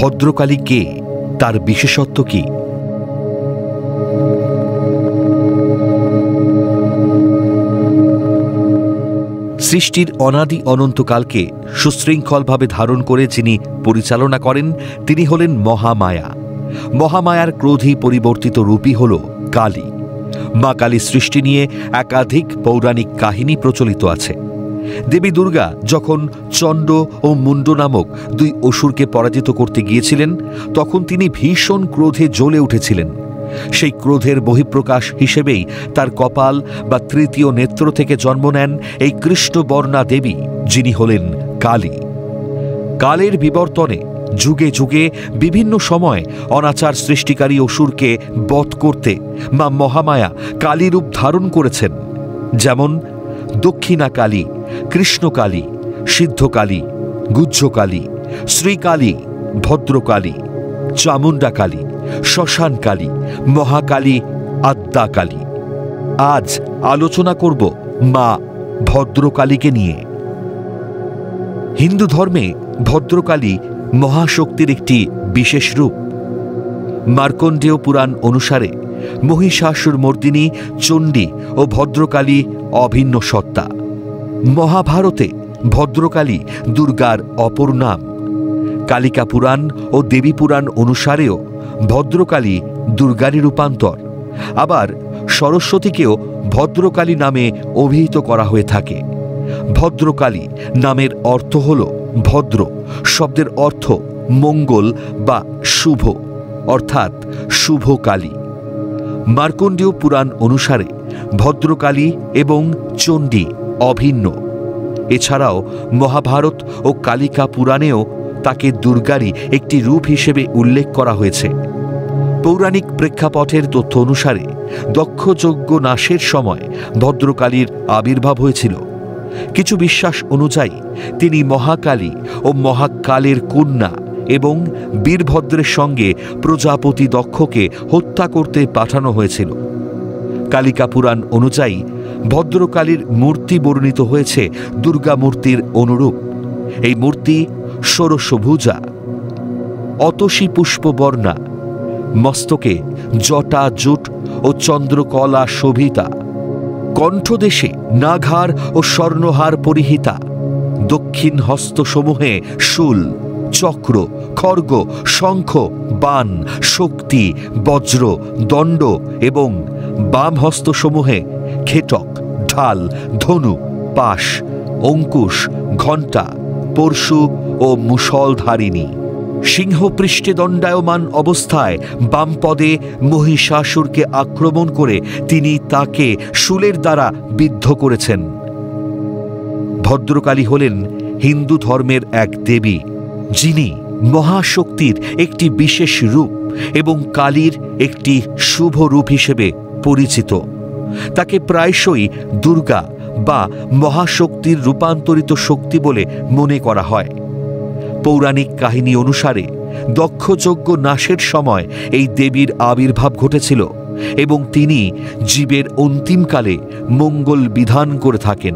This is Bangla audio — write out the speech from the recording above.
ভদ্রকালী কে, তার বিশেষত্ব কি? সৃষ্টির অনাদি অনন্তকালকে সুশৃঙ্খলভাবে ধারণ করে যিনি পরিচালনা করেন তিনি হলেন মহামায়া। মহামায়ার ক্রোধী পরিবর্তিত রূপই হল কালী। মা কালীর সৃষ্টি নিয়ে একাধিক পৌরাণিক কাহিনী প্রচলিত আছে। দেবী দুর্গা যখন চণ্ড ও মুণ্ড নামক দুই অসুরকে পরাজিত করতে গিয়েছিলেন তখন তিনি ভীষণ ক্রোধে জ্বলে উঠেছিলেন। সেই ক্রোধের বহিঃপ্রকাশ হিসেবেই তার কপাল বা তৃতীয় নেত্র থেকে জন্ম নেন এই কৃষ্ণবর্ণা দেবী, যিনি হলেন কালী। কালের বিবর্তনে যুগে যুগে বিভিন্ন সময় অনাচার সৃষ্টিকারী অসুরকে বধ করতে মা মহামায়া কালী রূপ ধারণ করেছেন। যেমন দক্ষিণা কালী, কৃষ্ণকালী, সিদ্ধকালী, গুহ্যকালী, শ্রীকালী, ভদ্রকালী, চামুণ্ডা কালী, শ্মশান কালী, মহাকালী, আদ্যা কালী। আজ আলোচনা করব মা ভদ্রকালীকে নিয়ে। হিন্দু ধর্মে ভদ্রকালী মহাশক্তির একটি বিশেষ রূপ। মার্কণ্ডেয় পুরাণ অনুসারে মহিষাসুর মর্দিনী চণ্ডী ও ভদ্রকালী অভিন্ন সত্তা। মহাভারতে ভদ্রকালী দুর্গার অপর নাম। কালিকা পুরাণ ও দেবী পুরাণ অনুসারেও ভদ্রকালী দুর্গারই রূপান্তর। আবার সরস্বতীকেও ভদ্রকালী নামে অভিহিত করা হয়ে থাকে। ভদ্রকালী নামের অর্থ হল ভদ্র শব্দের অর্থ মঙ্গল বা শুভ, অর্থাৎ শুভ কালী। মার্কণ্ডেয় পুরাণ অনুসারে ভদ্রকালী এবং চণ্ডী অভিন্ন। এছাড়াও মহাভারত ও কালিকা পুরাণেও তাকে দুর্গারই একটি রূপ হিসেবে উল্লেখ করা হয়েছে। পৌরাণিক প্রেক্ষাপটের তথ্য অনুসারে দক্ষযজ্ঞ নাশের সময় ভদ্রকালীর আবির্ভাব হয়েছিল। কিছু বিশ্বাস অনুযায়ী তিনি মহাকালী ও মহাকালের কন্যা এবং বীরভদ্রের সঙ্গে প্রজাপতি দক্ষকে হত্যা করতে পাঠানো হয়েছিল। কালিকা পুরাণ অনুযায়ী ভদ্রকালীর মূর্তি বর্ণিত হয়েছে দুর্গা মূর্তির অনুরূপ। এই মূর্তি ষোড়শভুজা, অতসী পুষ্পবর্ণা, মস্তকে জটা জুট ও চন্দ্রকলা শোভিতা, কণ্ঠদেশে নাঘার ও স্বর্ণহার পরিহিতা, দক্ষিণ হস্তসমূহে শূল, চক্র, খড়গ, শঙ্খ, বাণ, শক্তি, বজ্র, দণ্ড এবং বাম হস্তসমূহে খেটক, ঢাল, ধনু, পাশ, অঙ্কুশ, ঘণ্টা, পরশু ও মুষলধারিণী। সিংহপৃষ্ঠে দণ্ডায়মান অবস্থায় বামপদে মহিষাসুরকে আক্রমণ করে তিনি তাকে শূলের দ্বারা বিদ্ধ করেছেন। ভদ্রকালী হলেন হিন্দু ধর্মের এক দেবী, যিনি মহাশক্তির একটি বিশেষ রূপ এবং কালীর একটি শুভ রূপ হিসেবে পরিচিত। তাকে প্রায়শই দুর্গা বা মহাশক্তির রূপান্তরিত শক্তি বলে মনে করা হয়। পৌরাণিক কাহিনী অনুসারে দক্ষযজ্ঞ নাশের সময় এই দেবীর আবির্ভাব ঘটেছিল এবং তিনি জীবের অন্তিমকালে মঙ্গল বিধান করে থাকেন।